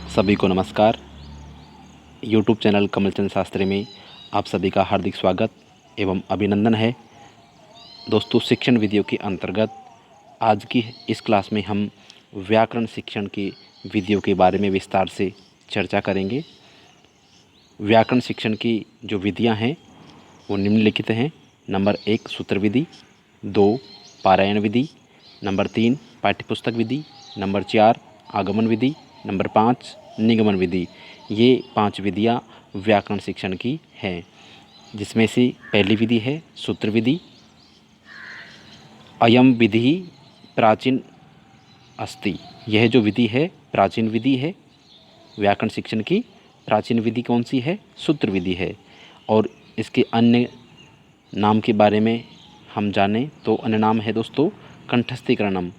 सभी को नमस्कार। यूट्यूब चैनल कमलचंद शास्त्री में आप सभी का हार्दिक स्वागत एवं अभिनंदन है। दोस्तों, शिक्षण विधियों के अंतर्गत आज की इस क्लास में हम व्याकरण शिक्षण की विधियों के बारे में विस्तार से चर्चा करेंगे। व्याकरण शिक्षण की जो विधियां हैं वो निम्नलिखित हैं। नंबर 1 सूत्र विधि, 2 पारायण विधि, नंबर 3 पाठ्यपुस्तक विधि, नंबर 4 आगमन विधि, नंबर 5 निगमन विधि। ये 5 विधियाँ व्याकरण शिक्षण की हैं, जिसमें से पहली विधि है सूत्र विधि। अयम विधि प्राचीन अस्ति। यह जो विधि है प्राचीन विधि है। व्याकरण शिक्षण की प्राचीन विधि कौन सी है? सूत्र विधि है। और इसके अन्य नाम के बारे में हम जानें तो अन्य नाम है दोस्तों कंठस्थीकरणम।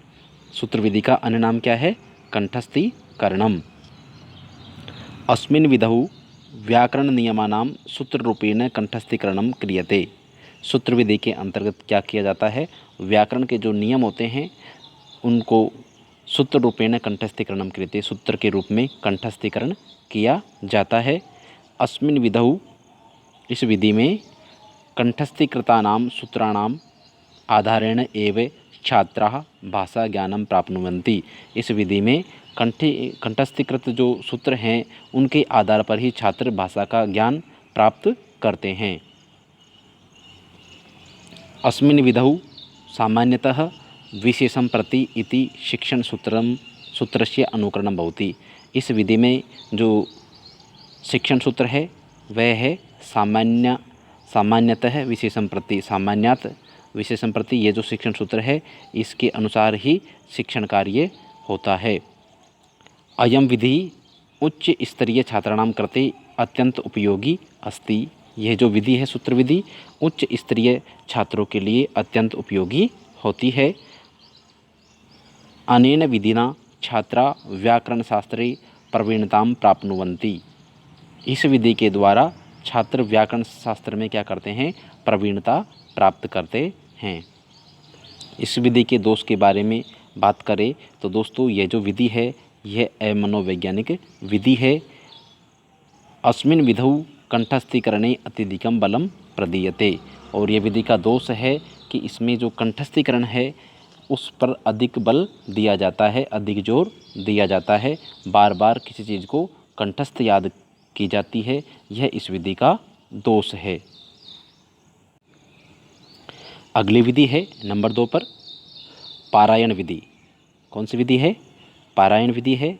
सूत्र विधि का अन्य नाम क्या है? कंठस्थीकरणम। अस्मिन् विधौ व्याकरण नियमानां सूत्र रूपेण कंठस्थीकरणम क्रियते। सूत्र विधि के अंतर्गत क्या किया जाता है? व्याकरण के जो नियम होते हैं उनको सूत्र रूपेण कंठस्थीकरणम क्रियते, सूत्र के रूप में कंठस्थीकरण किया जाता है। अस्मिन् विधौ, इस विधि में कंठस्थीकृतानां सूत्राणाम आधारेण एव छात्राः भाषा ज्ञानम प्राप्नुवन्ति। इस विधि में कंठस्थीकृत जो सूत्र हैं उनके आधार पर ही छात्र भाषा का ज्ञान प्राप्त करते हैं। अस्मिन् विधौ सामान्यतः विशेषं प्रति इति शिक्षण सूत्रस्य अनुकरणं भवति। इस विधि में जो शिक्षण सूत्र है वह है सामान्यतः विशेषं प्रति, सामान्यत विशेषं प्रति। ये जो शिक्षण सूत्र है इसके अनुसार ही शिक्षण कार्य होता है। अयम विधि उच्च स्तरीय छात्राणां कृते अत्यंत उपयोगी अस्ति। यह जो विधि है सूत्र विधि उच्च स्तरीय छात्रों के लिए अत्यंत उपयोगी होती है। अनेन विधिना छात्रा व्याकरण शास्त्रे प्रवीणतां प्राप्नुवन्ति। इस विधि के द्वारा छात्र व्याकरण शास्त्र में क्या करते हैं? प्रवीणता प्राप्त करते हैं। इस विधि के दोष के बारे में बात करें तो दोस्तों यह जो विधि है यह अमनोवैज्ञानिक विधि है। अस्मिन् विधौ कंठस्थीकरणे अत्यधिकं बलं प्रदीयते। और यह विधि का दोष है कि इसमें जो कंठस्थीकरण है उस पर अधिक बल दिया जाता है, अधिक जोर दिया जाता है। बार बार किसी चीज़ को कंठस्थ याद की जाती है। यह इस विधि का दोष है। अगली विधि है नंबर 2 पर पारायण विधि। कौन सी विधि है? पारायण विधि है।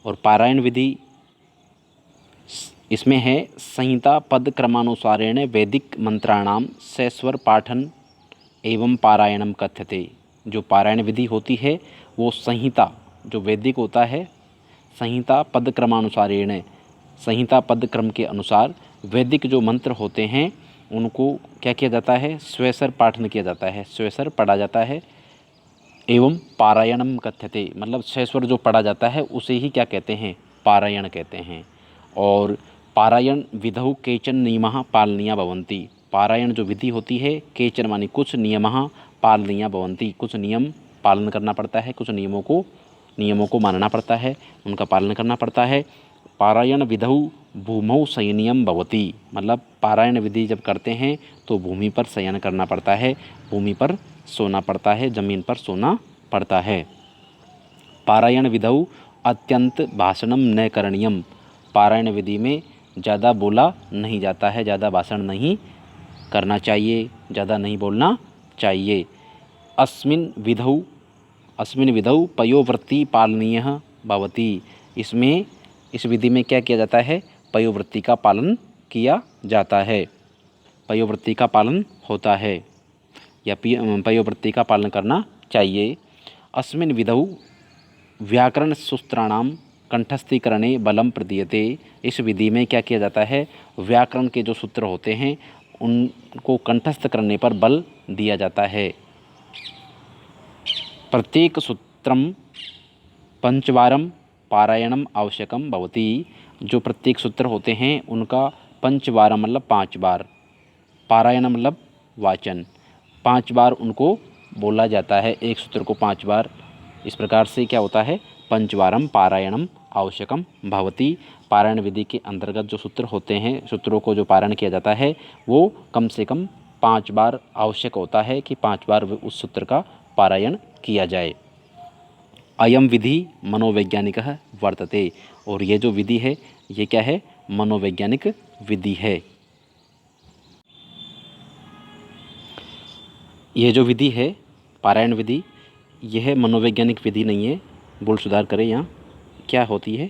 और पारायण विधि इसमें है संहिता पद क्रमानुसारेण वैदिक मंत्राणाम सस्वर पाठन एवं पारायणम कथ्यते। जो पारायण विधि होती है वो संहिता, जो वैदिक होता है, संहिता पद क्रमानुसारेण, संहिता पद क्रम के अनुसार वैदिक जो मंत्र होते हैं उनको क्या किया जाता है? स्वैसर पाठन किया जाता है, स्वैसर पढ़ा जाता है। एवं पारायणम कथ्यते, मतलब स्वैसर जो पढ़ा जाता है उसे ही क्या कहते हैं? पारायण कहते हैं। और पारायण विधौ केचन नियमः पालनीया भवन्ति। पारायण जो विधि होती है केचन मानी कुछ, नियमः पालनीया भवन्ति, कुछ नियम पालन करना पड़ता है, कुछ नियमों को मानना पड़ता है, उनका पालन करना पड़ता है। पारायण विधौ भूमौ शयनीयं भवति, मतलब पारायण विधि जब करते हैं तो भूमि पर शयन करना पड़ता है, भूमि पर सोना पड़ता है, ज़मीन पर सोना पड़ता है। पारायण विधौ अत्यंत भाषणम न करणीयम। पारायण विधि में ज़्यादा बोला नहीं जाता है, ज़्यादा भाषण नहीं करना चाहिए, ज़्यादा नहीं बोलना चाहिए। अस्मिन् विधौ पयोवृत्ति पालनीयः भवति। इसमें इस विधि में क्या किया जाता है? पयोवृत्ति का पालन किया जाता है, पयोवृत्ति का पालन होता है या पयोवृत्ति का पालन करना चाहिए। अस्मिन् विधौ व्याकरण सूत्राणाम कंठस्थीकरणे बलम प्रदीयते। इस विधि में क्या किया जाता है? व्याकरण के जो सूत्र होते हैं उनको कंठस्थ करने पर बल दिया जाता है। प्रत्येक सूत्रम पंचवारम पारायणम आवश्यकम भवति। जो प्रत्येक सूत्र होते हैं उनका पंचवारम मतलब 5 बार, पारायण मतलब वाचन, 5 बार उनको बोला जाता है। एक सूत्र को 5 बार, इस प्रकार से क्या होता है? पंचवारं पारायणम आवश्यकम भवति। पारायण विधि के अंतर्गत जो सूत्र होते हैं, सूत्रों को जो पारायण किया जाता है वो कम से कम 5 बार आवश्यक होता है कि 5 बार उस सूत्र का पारायण किया जाए। अयम विधि मनोवैज्ञानिकः वर्तते, और ये जो विधि है ये क्या है, मनोवैज्ञानिक विधि है। यह जो विधि है पारायण विधि, यह मनोवैज्ञानिक विधि नहीं है, बोल सुधार करें यहाँ, क्या होती है,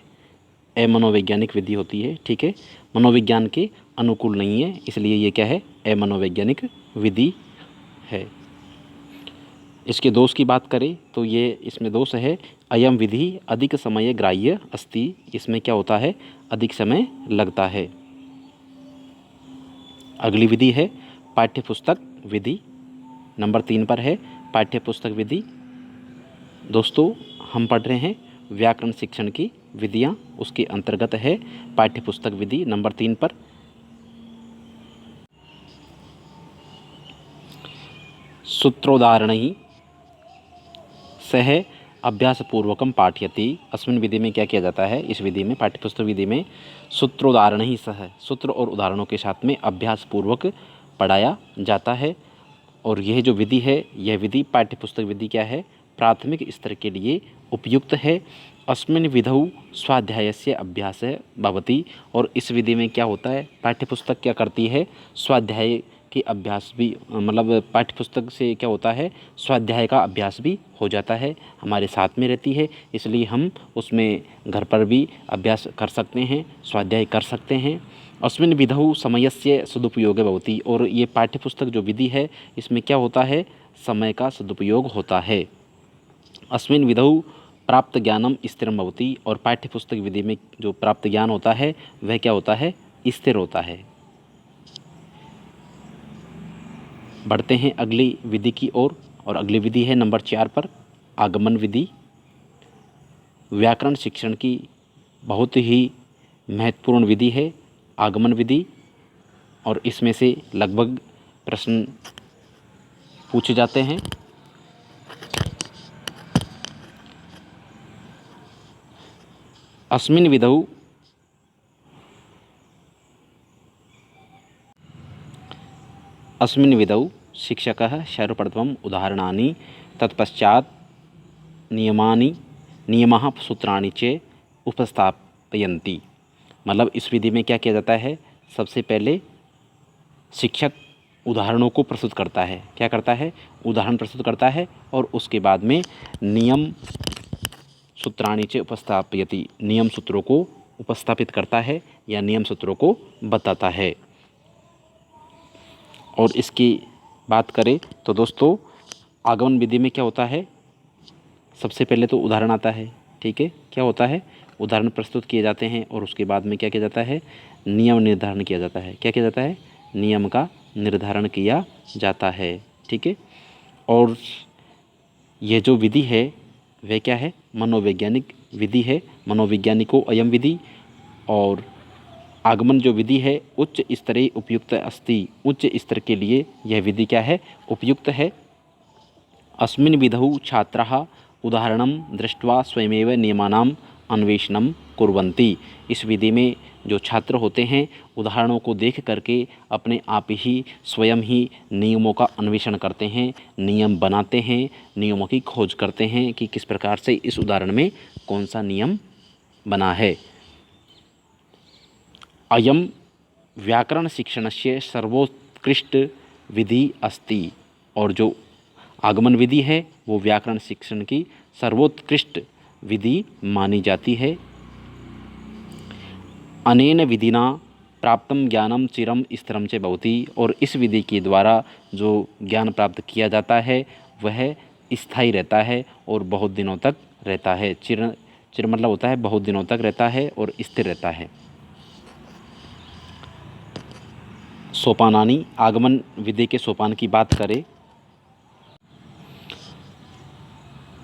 अमनोवैज्ञानिक विधि होती है। ठीक है, मनोविज्ञान के अनुकूल नहीं है, इसलिए ये क्या है, अमनोवैज्ञानिक विधि है। इसके दोष की बात करें तो ये इसमें दोष है, अयम विधि अधिक समय ग्राह्य अस्ति, इसमें क्या होता है, अधिक समय लगता है। अगली विधि है पाठ्यपुस्तक विधि, नंबर 3 पर है पाठ्यपुस्तक विधि। दोस्तों हम पढ़ रहे हैं व्याकरण शिक्षण की विधियां, उसके अंतर्गत है पाठ्यपुस्तक विधि नंबर 3 पर। सूत्रोदाहरणैः सह अभ्यासपूर्वकम पाठयति। अस्मिन् विधि में क्या किया जाता है, इस विधि में, पाठ्यपुस्तक विधि में सूत्रोदाहरणैः सह, सूत्र और उदाहरणों के साथ में अभ्यासपूर्वक पढ़ाया जाता है। और यह जो विधि है, यह विधि पाठ्यपुस्तक विधि क्या है, प्राथमिक स्तर के लिए उपयुक्त है। अस्मिन् विधौ स्वाध्यायस्य अभ्यासः भवति, और इस विधि में क्या होता है, पाठ्यपुस्तक क्या करती है, स्वाध्याय की अभ्यास भी, मतलब पाठ्यपुस्तक से क्या होता है, स्वाध्याय का अभ्यास भी हो जाता है, हमारे साथ में रहती है, इसलिए हम उसमें घर पर भी अभ्यास कर सकते हैं, स्वाध्याय कर सकते हैं। अस्मिन् विधौ समयस्य सदुपयोग भवति, और ये पाठ्यपुस्तक जो विधि है इसमें क्या होता है, समय का सदुपयोग होता है। अस्मिन् विधौ प्राप्त ज्ञानम स्थिरम भवति, और पाठ्यपुस्तक विधि में जो प्राप्त ज्ञान होता है वह क्या होता है, स्थिर होता है। बढ़ते हैं अगली विधि की ओर, और अगली विधि है नंबर 4 पर आगमन विधि। व्याकरण शिक्षण की बहुत ही महत्वपूर्ण विधि है आगमन विधि, और इसमें से लगभग प्रश्न पूछे जाते हैं। अस्मिन् विधौ शिक्षकः सर्वप्रथमम् उदाहरणानि तत्पश्चात् नियमः सूत्राणि च उपस्थापयन्ति। मतलब इस विधि में क्या किया जाता है, सबसे पहले शिक्षक उदाहरणों को प्रस्तुत करता है, क्या करता है, उदाहरण प्रस्तुत करता है, और उसके बाद में नियम सूत्राणि च उपस्थापयति, नियम सूत्रों को उपस्थापित करता है या नियम सूत्रों को बताता है। और इसकी बात करें तो दोस्तों आगमन विधि में क्या होता है, सबसे पहले तो उदाहरण आता है, ठीक है, क्या होता है, उदाहरण प्रस्तुत किए जाते हैं, और उसके बाद में क्या किया जाता है, नियम निर्धारण किया जाता है, क्या किया जाता है, नियम का निर्धारण किया जाता है। ठीक है, और ये जो विधि है वह क्या है, मनोवैज्ञानिक विधि है, मनोवैज्ञानिको अयम विधि। और आगमन जो विधि है उच्च स्तरीय उपयुक्त अस्ति, उच्च स्तर के लिए यह विधि क्या है, उपयुक्त है। अस्मिन् विधौ छात्राः उदाहरणं दृष्ट्वा स्वयमेव नियमानाम् अन्वेषणं कुर्वन्ति। इस विधि में जो छात्र होते हैं उदाहरणों को देख करके अपने आप ही स्वयं ही नियमों का अन्वेषण करते हैं, नियम बनाते हैं, नियमों की खोज करते हैं कि किस प्रकार से इस उदाहरण में कौन सा नियम बना है। अयम व्याकरण शिक्षणस्य सर्वोत्कृष्ट विधि अस्ति, और जो आगमन विधि है वो व्याकरण शिक्षण की सर्वोत्कृष्ट विधि मानी जाती है। अनेन विधिना प्राप्तम ज्ञानम चिरम स्थिरम च भवति, और इस विधि के द्वारा जो ज्ञान प्राप्त किया जाता है वह स्थायी रहता है और बहुत दिनों तक रहता है। चिर मतलब होता है बहुत दिनों तक रहता है और स्थिर रहता है। सोपानानि, आगमन विधि के सोपान की बात करें,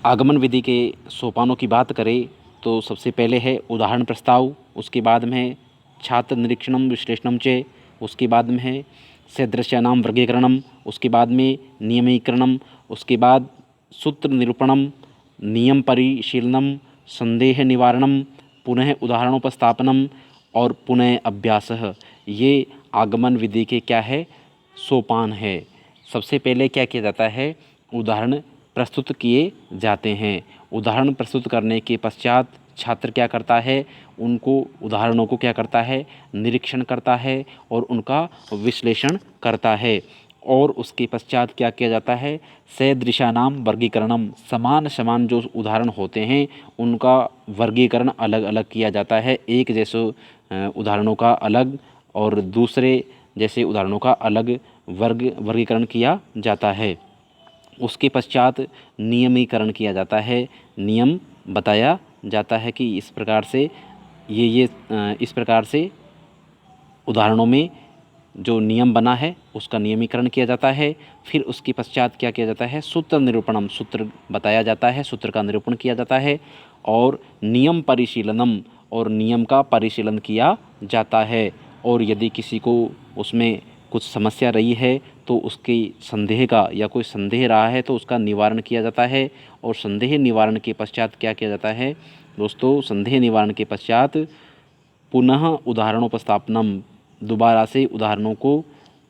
आगमन विधि के सोपानों की बात करें तो सबसे पहले है उदाहरण प्रस्ताव, उसके बाद में है छात्र निरीक्षणम विश्लेषणम च, उसके बाद में है सदृश्यानाम वर्गीकरणम, उसके बाद में नियमीकरणम, उसके बाद सूत्र निरूपणम, नियम परिशीलनम, संदेह निवारणम, पुनः उदाहरणोपस्थापनम और पुनः अभ्यासः, ये आगमन विधि के क्या है, सोपान है। सबसे पहले क्या किया जाता है, उदाहरण प्रस्तुत किए जाते हैं। उदाहरण प्रस्तुत करने के पश्चात छात्र क्या करता है, उनको उदाहरणों को क्या करता है, निरीक्षण करता है और उनका विश्लेषण करता है। और उसके पश्चात क्या किया जाता है, सदृशानाम वर्गीकरणम, समान समान जो उदाहरण होते हैं उनका वर्गीकरण अलग अलग किया जाता है। एक जैसे उदाहरणों का अलग और दूसरे जैसे उदाहरणों का अलग वर्गीकरण किया जाता है। उसके पश्चात नियमीकरण किया जाता है, नियम बताया जाता है कि इस प्रकार से इस प्रकार से उदाहरणों में जो नियम बना है उसका नियमीकरण किया जाता है। फिर उसके पश्चात क्या किया जाता है, सूत्र निरूपणम, सूत्र बताया जाता है, सूत्र का निरूपण किया जाता है और नियम परिशीलनम, और नियम का परिशीलन किया जाता है। और यदि किसी को उसमें कुछ समस्या रही है तो उसकी संदेह का या कोई संदेह रहा है तो उसका निवारण किया जाता है। और संदेह निवारण के पश्चात क्या किया जाता है दोस्तों, संदेह निवारण के पश्चात पुनः उदाहरणोपस्थापनम, दोबारा से उदाहरणों को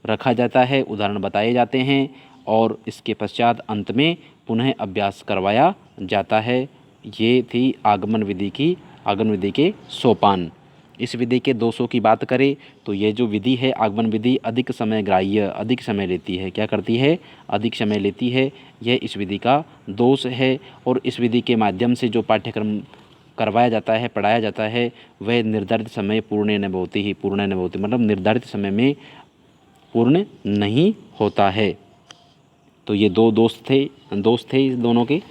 रखा जाता है, उदाहरण बताए जाते हैं और इसके पश्चात अंत में पुनः अभ्यास करवाया जाता है। ये थी आगमन विधि के सोपान। इस विधि के दोषों की बात करें तो ये जो विधि है आगमन विधि अधिक समय ग्राह्य, अधिक समय लेती है। क्या करती है, अधिक समय लेती है, यह इस विधि का दोष है। और इस विधि के माध्यम से जो पाठ्यक्रम करवाया जाता है, पढ़ाया जाता है, वह निर्धारित समय पूर्ण न भवति मतलब निर्धारित समय में पूर्ण नहीं होता है। तो ये दो दोष थे इस दोनों के।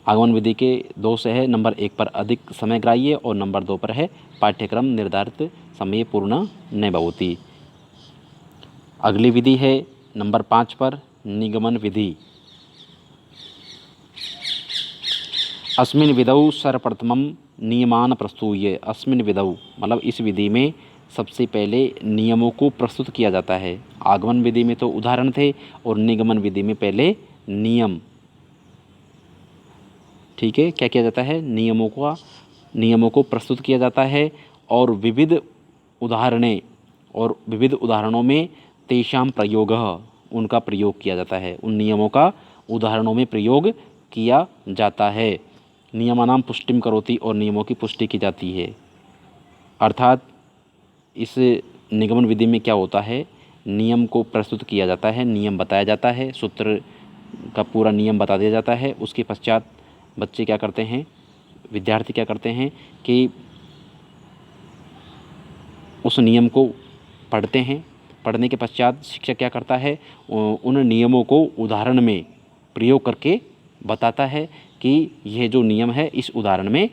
आगमन विधि के दोष है, नंबर 1 पर अधिक समय ग्राह्य और नंबर 2 पर है पाठ्यक्रम निर्धारित समय पूर्ण न भवति। अगली विधि है नंबर 5 पर निगमन विधि। अस्मिन् विधौ सर्वप्रथमं नियमान प्रस्तूय, अस्मिन् विधौ मतलब इस विधि में सबसे पहले नियमों को प्रस्तुत किया जाता है। आगमन विधि में तो उदाहरण थे और निगमन विधि में पहले नियम, ठीक है, क्या किया जाता है, नियमों को प्रस्तुत किया जाता है और विविध उदाहरणों में तेषां प्रयोगः, उनका प्रयोग किया जाता है, उन नियमों का उदाहरणों में प्रयोग किया जाता है। नियमानां पुष्टिं करोति, और नियमों की पुष्टि की जाती है। अर्थात इस निगमन विधि में क्या होता है, नियम को प्रस्तुत किया जाता है, नियम बताया जाता है, सूत्र का पूरा नियम बता दिया जाता है। उसके पश्चात बच्चे क्या करते हैं, विद्यार्थी क्या करते हैं कि उस नियम को पढ़ते हैं। पढ़ने के पश्चात शिक्षक क्या करता है, उन नियमों को उदाहरण में प्रयोग करके बताता है कि यह जो नियम है इस उदाहरण में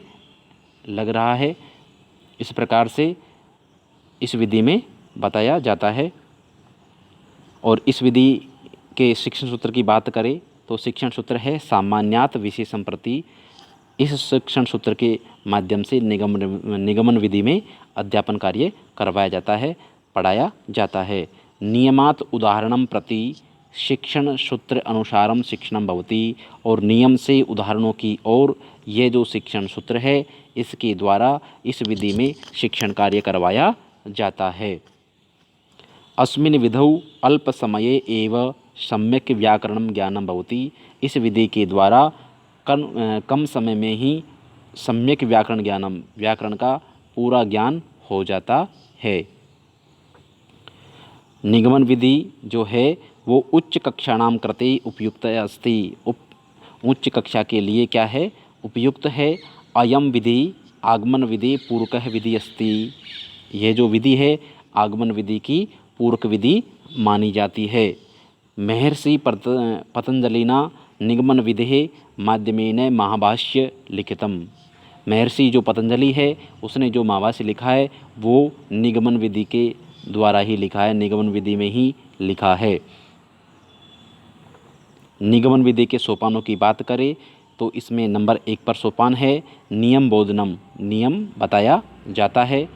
लग रहा है। इस प्रकार से इस विधि में बताया जाता है। और इस विधि के शिक्षण सूत्र की बात करें तो शिक्षण सूत्र है सामान्यात विशेषम प्रति। इस शिक्षण सूत्र के माध्यम से निगमन विधि में अध्यापन कार्य करवाया जाता है, पढ़ाया जाता है। नियमात उदाहरणम प्रति शिक्षण सूत्र अनुसारम शिक्षणम भवति, और नियम से उदाहरणों की ओर ये जो शिक्षण सूत्र है इसके द्वारा इस विधि में शिक्षण कार्य करवाया जाता है। अस्मिन् विधौ अल्प समये एव सम्यक व्याकरणम ज्ञानम भवति। इस विधि के द्वारा कम समय में ही सम्यक व्याकरण का पूरा ज्ञान हो जाता है। निगमन विधि जो है वो उच्च कक्षाणां कृते उपयुक्त अस्ति, उच्च कक्षा के लिए क्या है, उपयुक्त है। अयम विधि आगमन विधि पूर्वकः विधि अस्ति। यह जो विधि है आगमन विधि की पूरक विधि मानी जाती है। महर्षि पतंजलिना निगमन विधि माध्यमेन महाभाष्य लिखितम। महर्षि जो पतंजलि है उसने जो महाभाष्य लिखा है वो निगमन विधि के द्वारा ही लिखा है, निगमन विधि में ही लिखा है। निगमन विधि के सोपानों की बात करें तो इसमें नंबर 1 पर सोपान है नियम बोधनम, नियम बताया जाता है।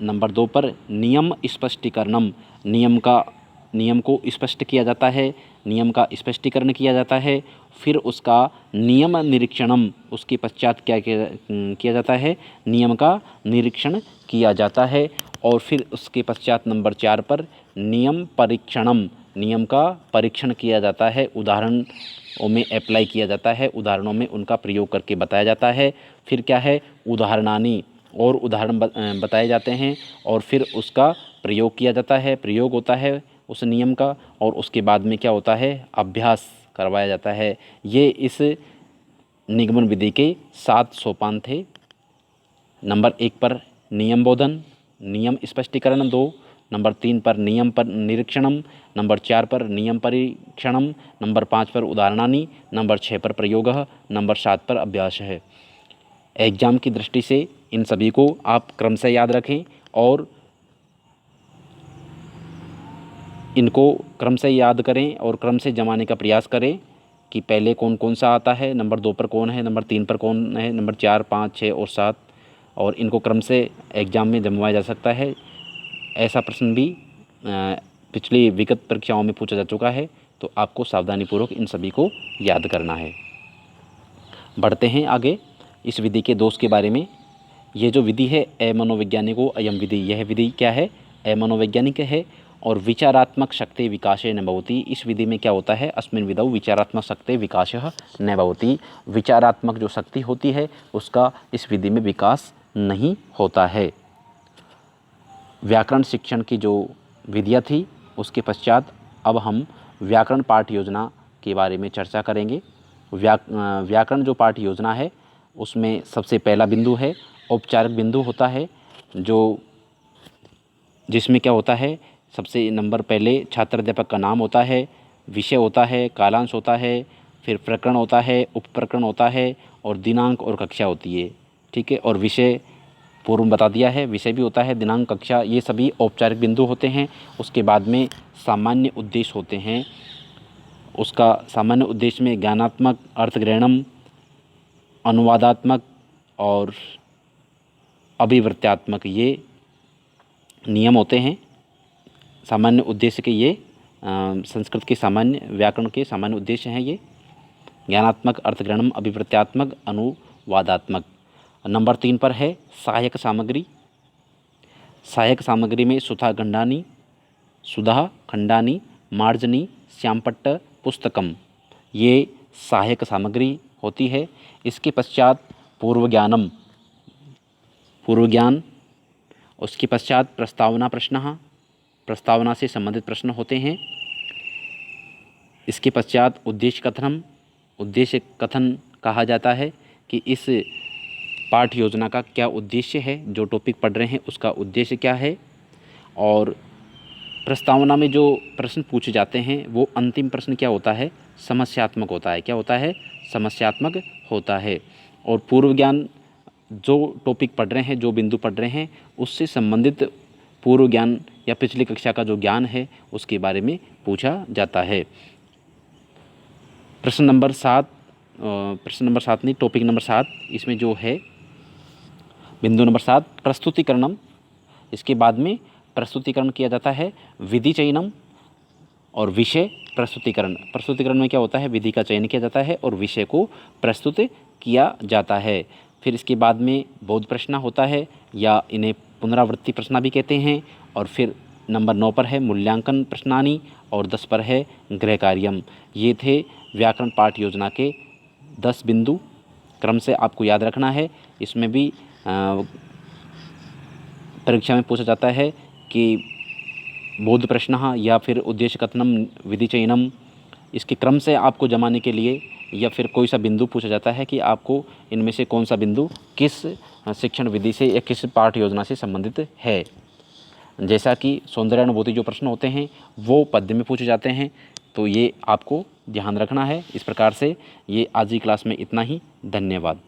नंबर 2 पर नियम स्पष्टीकरणम, नियम को स्पष्ट किया जाता है, नियम का स्पष्टीकरण किया जाता है। फिर उसका नियम निरीक्षणम, उसके पश्चात क्या किया जाता है, नियम का निरीक्षण किया जाता है। और फिर उसके पश्चात नंबर 4 पर नियम परीक्षणम, नियम का परीक्षण किया जाता है, उदाहरणों में अप्लाई किया जाता है, उदाहरणों में उनका प्रयोग करके बताया जाता है। फिर क्या है, उदाहरणानि, और उदाहरण बताए जाते हैं और फिर उसका प्रयोग किया जाता है, प्रयोग होता है उस नियम का, और उसके बाद में क्या होता है, अभ्यास करवाया जाता है। ये इस निगमन विधि के 7 सोपान थे। नंबर 1 पर नियम बोधन, नियम स्पष्टीकरण 2, नंबर 3 पर नियम पर निरीक्षणम, नंबर 4 पर नियम परीक्षणम, नंबर 5 पर उदाहरणानि, नंबर 6 पर प्रयोगः, नंबर 7 पर अभ्यास है। एग्जाम की दृष्टि से इन सभी को आप क्रम से याद रखें और इनको क्रम से याद करें और क्रम से जमाने का प्रयास करें कि पहले कौन कौन सा आता है, नंबर 2 पर कौन है, नंबर 3 पर कौन है, नंबर 4, 5, 6 और 7, और इनको क्रम से एग्ज़ाम में जमवाया जा सकता है। ऐसा प्रश्न भी पिछली विगत परीक्षाओं में पूछा जा चुका है, तो आपको सावधानीपूर्वक इन सभी को याद करना है। बढ़ते हैं आगे इस विधि के दोष के बारे में। ये जो विधि है अमनोवैज्ञानिको अयम विधि, यह विधि क्या है, अमनोवैज्ञानिक है और विचारात्मक शक्ति विकासे न भवति। इस विधि में क्या होता है, अस्मिन् विधौ विचारात्मक शक्ति विकासः न भवति, विचारात्मक जो शक्ति होती है उसका इस विधि में विकास नहीं होता है। व्याकरण शिक्षण की जो विधियाँ थी उसके पश्चात अब हम व्याकरण पाठ योजना के बारे में चर्चा करेंगे। व्याकरण जो पाठ योजना है उसमें सबसे पहला बिंदु है औपचारिक बिंदु होता है, जो जिसमें क्या होता है, सबसे नंबर पहले छात्र अध्यापक का नाम होता है, विषय होता है, कालांश होता है, फिर प्रकरण होता है, उपप्रकरण होता है और दिनांक और कक्षा होती है। ठीक है, और विषय पूर्व में बता दिया है, विषय भी होता है, दिनांक, कक्षा, ये सभी औपचारिक बिंदु होते हैं। उसके बाद में सामान्य उद्देश्य होते हैं। उसका सामान्य उद्देश्य में ज्ञानात्मक, अर्थग्रहणम, अनुवादात्मक और अभिवृत्त्यात्मक ये नियम होते हैं। सामान्य उद्देश्य के ये संस्कृत के सामान्य व्याकरण के सामान्य उद्देश्य हैं ये, ज्ञानात्मक, अर्थग्रहणम, अभिवृत्त्यात्मक, अनुवादात्मक। नंबर 3 पर है सहायक सामग्री। सहायक सामग्री में सुधा खंडानी, सुधा खंडानी, मार्जनी, श्यामपट्ट, पुस्तकम, ये सहायक सामग्री होती है। इसके पश्चात पूर्व ज्ञानम, पूर्व ज्ञान, उसके पश्चात प्रस्तावना प्रश्न, प्रस्तावना से संबंधित प्रश्न होते हैं। इसके पश्चात उद्देश्य कथनम, उद्देश्य कथन कहा जाता है कि इस पाठ योजना का क्या उद्देश्य है, जो टॉपिक पढ़ रहे हैं उसका उद्देश्य क्या है। और प्रस्तावना में जो प्रश्न पूछे जाते हैं वो अंतिम प्रश्न क्या होता है, समस्यात्मक होता है। क्या होता है, समस्यात्मक होता है। और पूर्व ज्ञान जो टॉपिक पढ़ रहे हैं, जो बिंदु पढ़ रहे हैं उससे संबंधित पूर्व ज्ञान या पिछली कक्षा का जो ज्ञान है उसके बारे में पूछा जाता है। प्रश्न नंबर 7 नहीं, टॉपिक नंबर 7, इसमें जो है बिंदु नंबर 7 प्रस्तुतिकरणम। इसके बाद में प्रस्तुतिकरण किया जाता है, विधि चयनम और विषय प्रस्तुतिकरण। प्रस्तुतिकरण में क्या होता है, विधि का चयन किया जाता है और विषय को प्रस्तुत किया जाता है। फिर इसके बाद में बोध प्रश्न होता है या इन्हें पुनरावृत्ति प्रश्न भी कहते हैं। और फिर नंबर 9 पर है मूल्यांकन प्रश्नानि और 10 पर है गृह कार्यम। ये थे व्याकरण पाठ योजना के 10 बिंदु, क्रम से आपको याद रखना है। इसमें भी परीक्षा में पूछा जाता है कि बोध प्रश्न या फिर उद्देश्य कथनम, विधि चयनम, इसके क्रम से आपको जमाने के लिए, या फिर कोई सा बिंदु पूछा जाता है कि आपको इनमें से कौन सा बिंदु किस शिक्षण विधि से या किस पाठ योजना से संबंधित है। जैसा कि सौंदर्यानुभूति जो प्रश्न होते हैं वो पद्य में पूछे जाते हैं, तो ये आपको ध्यान रखना है। इस प्रकार से ये आज की क्लास में इतना ही। धन्यवाद।